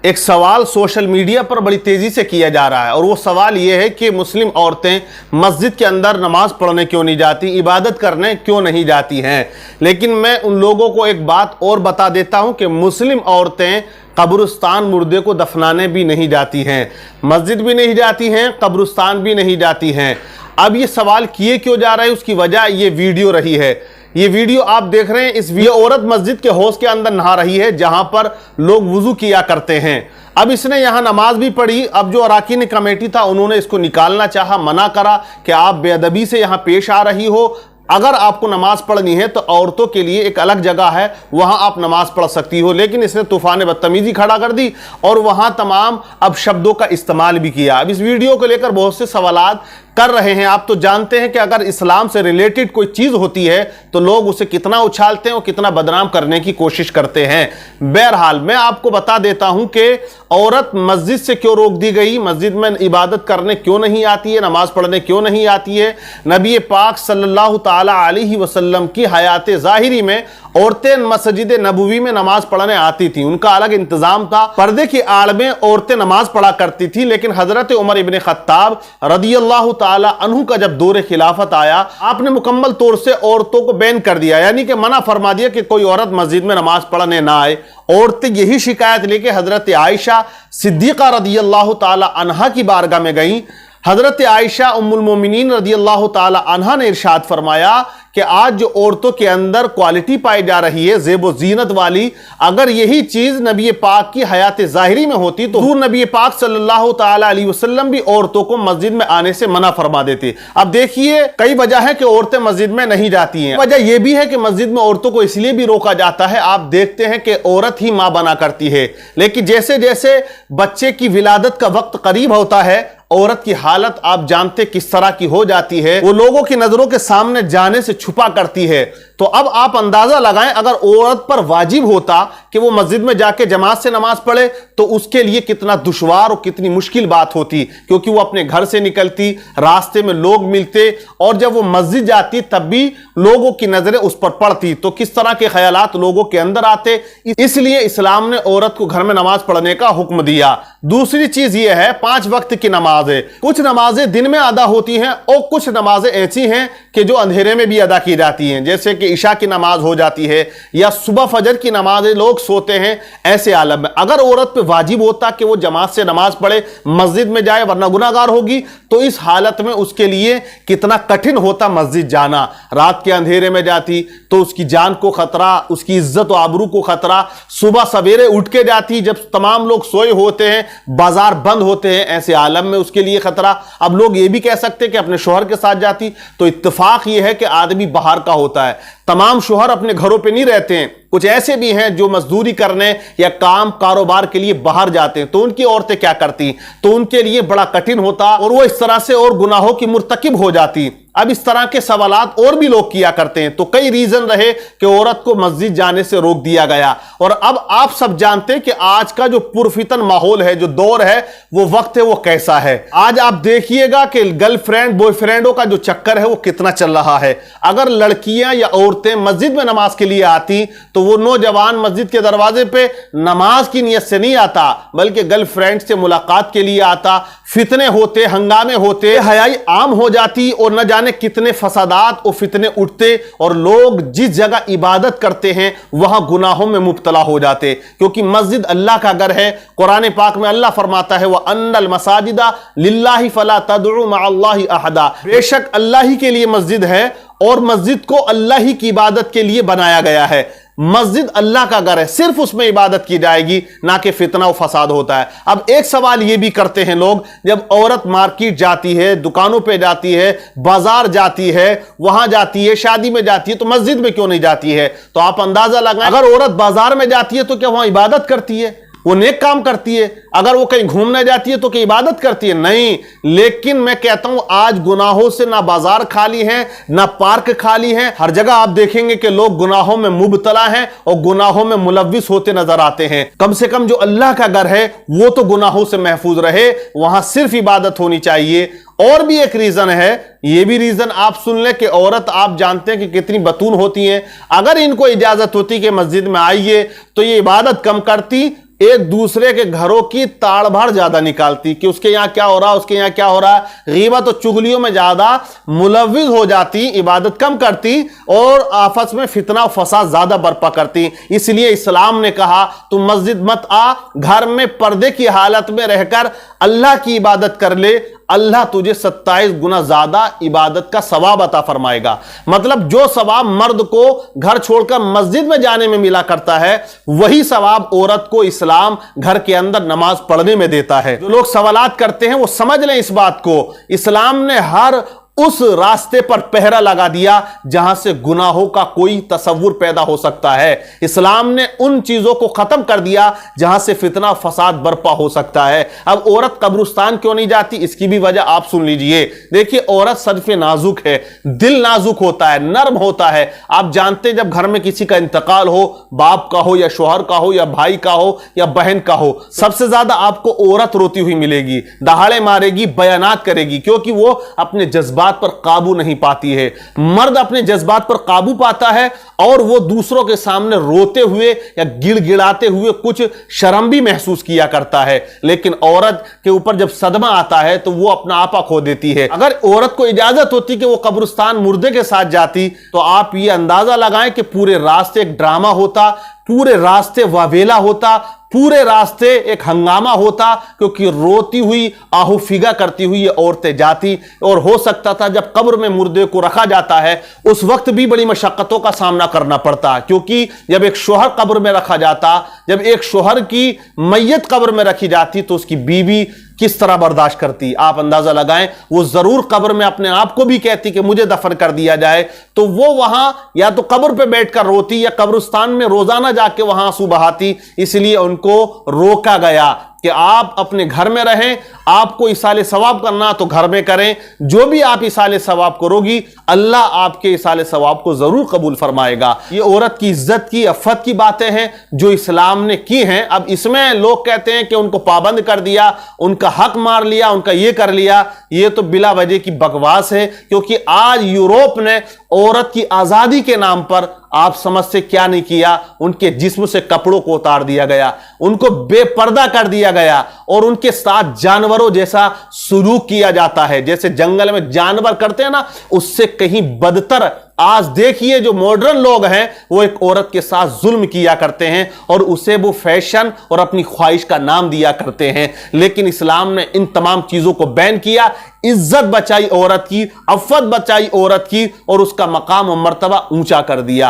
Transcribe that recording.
एक सवाल social media पर बड़ी तेजी से किया जा रहा है और वो सवाल ये है कि मुस्लिम औरतें मस्जिद के अंदर नमाज पढ़ने क्यों नहीं जाती, इबादत करने क्यों नहीं जाती हैं। लेकिन मैं उन लोगों को एक बात और बता देता हूं कि मुस्लिम औरतें कब्रिस्तान मुर्दे को दफनाने भी नहीं जाती हैं, मस्जिद भी नहीं जाती हैं, कब्रिस्तान भी नहीं जाती हैं। अब ये सवाल किए क्यों जा रहा है, उसकी वजह ये वीडियो रही है। ये वीडियो आप देख रहे हैं, इस वीडियो औरत मस्जिद के हौज के अंदर नहा रही है जहां पर लोग वुजू किया करते हैं। अब इसने यहां नमाज भी पढ़ी। अब जो अराकीन कमेटी था उन्होंने इसको निकालना चाहा, मना करा कि आप बेअदबी से यहां पेश आ रही हो। अगर आपको नमाज पढ़नी है तो औरतों के लिए एक अलग जगह है, वहां आप नमाज पढ़ सकती हो। लेकिन इसने तूफान बदतमीजी खड़ा कर दी और वहां तमाम अब शब्दों का इस्तेमाल भी किया। अब इस वीडियो को लेकर बहुत से सवालात कर रहे हैं। आप तो जानते हैं कि अगर इस्लाम से रिलेटेड कोई चीज होती है तो लोग उसे कितना उछालते हैं और कितना बदनाम करने की कोशिश करते हैं। बहरहाल मैं आपको बता देता हूं कि औरत मस्जिद से क्यों रोक दी गई, मस्जिद में इबादत करने क्यों नहीं आती है, नमाज पढ़ने क्यों नहीं आती है। नबी पाक सल्लल्लाहु ताला अलैहि वसल्लम की हयात ज़ाहिरी में औरतें मस्जिद नबवी में नमाज पढ़ने आती थी, उनका अलग इंतजाम था। पर्दे की आड़ में औरतें नमाज पढ़ा करती थी। लेकिन हजरत उमर इब्न खत्ताब रदियल्लाहु ताला अन्हु का जब दौर खिलाफत आया, आपने मुकम्मल तौर से औरतों को बैन कर दिया, यानी कि मना फरमा दिया कि कोई औरत मस्जिद में नमाज पढ़ने ना आए। औरतें यही शिकायत लेके हजरत आयशा सिद्दीक़ा रदियल्लाहु ताला अन्हा की बारगाह में गई। हजरत आयशा उम्मुल मोमिनीन रदियल्लाहु ताला अन्हा ने इरशाद फरमाया कि आज जो औरतों के अंदर क्वालिटी पाई जा रही है ज़ेबो ज़ीनत वाली, अगर यही चीज नबी पाक की हयात ज़ाहिरी में होती तो नबी पाक सल्लल्लाहु ताला अलैहि वसल्लम भी औरतों को मस्जिद में आने से मना फरमा देते। अब देखिए, कई वजह है कि औरतें मस्जिद में नहीं जाती हैं। वजह यह भी है कि मस्जिद में औरतों को इसलिए भी रोका जाता है, आप देखते हैं कि औरत ही मां बना करती है, लेकिन जैसे जैसे बच्चे की विलादत का वक्त करीब होता है औरत की हालत आप जानते किस तरह की हो जाती है, वो लोगों की नजरों के सामने जाने से छुपा करती है। तो अब आप अंदाजा लगाएं, अगर औरत पर वाजिब होता कि वो मस्जिद में जाके जमात से नमाज पढ़े तो उसके लिए कितना दुश्वार और कितनी मुश्किल बात होती, क्योंकि वो अपने घर से निकलती, रास्ते में लोग मिलते और जब वो मस्जिद जाती तब भी लोगों की नजरें उस पर पड़ती, तो किस तरह के ख्यालात लोगों के अंदर आते। इसलिए इस्लाम ने औरत को घर में नमाज पढ़ने का हुक्म दिया। दूसरी चीज ये है, 5 वक्त की नमाज है। कुछ नमाजें दिन में अदा होती हैं और कुछ नमाजें ऐसी हैं कि जो अंधेरे में भी अदा की जाती हैं, जैसे कि इशा की नमाज हो जाती है या सुबह फजर की नमाज लोग सोते हैं। ऐसे आलम में अगर औरत पे वाजिब होता कि वो जमात से नमाज पढ़े, मस्जिद में जाए वरना गुनाहगार होगी, तो इस हालत में उसके लिए कितना कठिन होता मस्जिद जाना। रात के अंधेरे में जाती तो उसकी जान को खतरा, उसकी इज्जत और आबरू को खतरा। सुबह सवेरे उठ के जाती जब तमाम लोग सोए होते हैं, बाजार बंद होते हैं, ऐसे आलम में उसके लिए खतरा। अब लोग ये भी कह सकते हैं कि अपने शोहर के साथ जाती, तो इत्तेफाक ये है कि आदमी बाहर का होता है, तमाम शोहर अपने घरों पे नहीं रहते हैं। कुछ ऐसे भी हैं जो मजदूरी करने या काम कारोबार के लिए बाहर जाते हैं, तो उनकी औरतें क्या करती, तो उनके लिए बड़ा कठिन होता और वो इस तरह से और गुनाहों की मुर्तकिब हो जाती। अब इस तरह के सवालात और भी लोग किया करते हैं, तो कई रीजन रहे कि औरत को मस्जिद जाने से रोक दिया गया। और अब आप सब जानते हैं कि आज का जो पुरफितन माहौल है, जो दौर है, वो वक्त है, वो कैसा है। आज आप देखिएगा कि गर्लफ्रेंड बॉयफ्रेंडों का जो चक्कर है वो कितना चल रहा है। अगर लड़कियां या औरतें मस्जिद में नमाज के लिए आती तो वो नौजवान मस्जिद के दरवाजे पे नमाज की नियत से नहीं आता, बल्कि गर्लफ्रेंड से मुलाकात के लिए आता। फितने होते, हंगामे होते, हयाई आम हो जाती और न जाने कितने फसादात और फितने उठते और लोग जिस जगह इबादत करते हैं वहां गुनाहों में मुब्तला हो जाते, क्योंकि मस्जिद अल्लाह का घर है। कुरान पाक में अल्लाह फरमाता है, वह अन्नल मसाजिदा लिल्लाहि फला तदउ मअल्लाहि अहदा, बेशक अल्लाह ही के लिए मस्जिद है और मस्जिद को अल्लाह ही की इबादत के लिए बनाया गया है। मस्जिद अल्लाह का घर है, सिर्फ उसमें इबादत की जाएगी, ना कि फितना और फसाद होता है। अब एक सवाल ये भी करते हैं लोग, जब औरत मार्केट जाती है, दुकानों पे जाती है, बाजार जाती है, वहां जाती है, शादी में जाती है, तो मस्जिद में क्यों नहीं जाती है? तो आप अंदाजा लगाएं, अगर औरत बाजार में जाती है तो क्या वहां इबादत करती है? वो नेक काम करती है। अगर वो कहीं घूमने जाती है तो क्या इबादत करती है? नहीं। लेकिन मैं कहता हूं आज गुनाहों से ना बाजार खाली है ना पार्क खाली है, हर जगह आप देखेंगे कि लोग गुनाहों में मुब्तला हैं और गुनाहों में मुलव्विस होते नजर आते हैं। कम से कम जो अल्लाह का घर है वो तो गुनाहों से महफूज रहे, वहां सिर्फ इबादत होनी चाहिए। और भी एक रीजन है, ये भी रीजन आप सुन ले कि औरत आप जानते हैं कि कितनी बतून होती हैं। अगर इनको इजाजत होती कि मस्जिद में आइए तो ये इबादत कम करती, एक दूसरे के घरों की ताड़भाड़ ज्यादा निकालती कि उसके यहां क्या हो रहा, उसके यहां क्या हो रहा, गीबत और चुगलियों में ज्यादा मुलव्विज हो जाती, इबादत कम करती और आपस में फितना और फसाद ज्यादा बर्पा करती। इसलिए इस्लाम ने कहा तुम मस्जिद मत आ, घर में पर्दे की हालत में रहकर अल्लाह की इबादत कर ले, अल्लाह तुझे 27 गुना ज्यादा इबादत का सवाब अता फरमाएगा। मतलब जो सवाब मर्द को घर छोड़कर मस्जिद में जाने में मिला करता है, वही सवाब औरत को इस्लाम घर के अंदर नमाज पढ़ने में देता है। जो लोग सवालात करते हैं वो समझ लें इस बात को, इस्लाम ने हर उस रास्ते पर पहरा लगा दिया जहां से गुनाहों का कोई तसव्वुर पैदा हो सकता है। इस्लाम ने उन चीजों को खत्म कर दिया जहां से फितना फसाद बर्पा हो सकता है। अब औरत कब्रिस्तान क्यों नहीं जाती, इसकी भी वजह आप सुन लीजिए। देखिए, औरत सदफे नाजुक है, दिल नाजुक होता है, नर्म होता है। आप जानते हैं जब घर में किसी का इंतकाल हो, बाप का हो या शोहर का हो या भाई का हो या बहन का हो, सबसे ज्यादा आपको औरत रोती हुई मिलेगी, दहाड़े मारेगी, बयानात करेगी, क्योंकि वो अपने जज्बात पर काबू नहीं पाती है। मर्द अपने जज्बात पर काबू पाता है और वो दूसरों के सामने रोते हुए या गिड़गिड़ाते हुए कुछ शर्म भी महसूस किया करता है। लेकिन औरत के ऊपर जब सदमा आता है तो वो अपना आपा खो देती है। अगर औरत को इजाजत होती कि वो कब्रिस्तान मुर्दे के साथ जाती, तो आप ये अंदाजा लगाएं कि पूरे रास्ते एक ड्रामा होता, पूरे रास्ते वावेला होता, पूरे रास्ते एक हंगामा होता, क्योंकि रोती हुई आहू फिगा करती हुई ये औरतें जाती। और हो सकता था जब कब्र में मुर्दे को रखा जाता है उस वक्त भी बड़ी मशक्कतों का सामना करना पड़ता, क्योंकि जब एक शोहर कब्र में रखा जाता, जब एक शोहर की मैयत कब्र में रखी जाती तो उसकी बीवी किस तरह बर्दाश्त करती। आप अंदाजा लगाएं, वो जरूर कब्र में अपने आप को भी कहती कि मुझे दफन कर दिया जाए, तो वो वहां या तो कब्र पे बैठकर रोती या कब्रिस्तान में रोजाना जाके वहां आंसू बहाती। इसलिए उनको रोका गया कि आप अपने घर में रहें, आपको इसाले सवाब करना तो घर में करें, जो भी आप इसाले सवाब करोगी अल्लाह आपके इसाले सवाब को जरूर कबूल फरमाएगा। ये औरत की इज्जत की, अफ़्फ़त की बातें हैं जो इस्लाम ने की हैं। अब इसमें लोग कहते हैं कि उनको पाबंद कर दिया, उनका हक मार लिया, उनका ये कर लिया, ये तो बिला वजह की बकवास है। क्योंकि आज यूरोप ने औरत की आजादी के नाम पर आप समझते क्या नहीं किया, उनके जिस्म से कपड़ों को उतार दिया गया, उनको बेपर्दा कर दिया गया और उनके साथ जानवरों जैसा सलूक किया जाता है। जैसे जंगल में जानवर करते हैं ना, उससे कहीं बदतर आज देखिए जो मॉडर्न लोग हैं वो एक औरत के साथ जुल्म किया करते हैं और उसे वो फैशन और अपनी ख्वाहिश का नाम दिया करते हैं। लेकिन इस्लाम ने इन तमाम चीजों को बैन किया, इज्जत बचाई औरत की, अफ़्फ़त बचाई औरत की और उसका मकाम और मर्तबा ऊंचा कर दिया।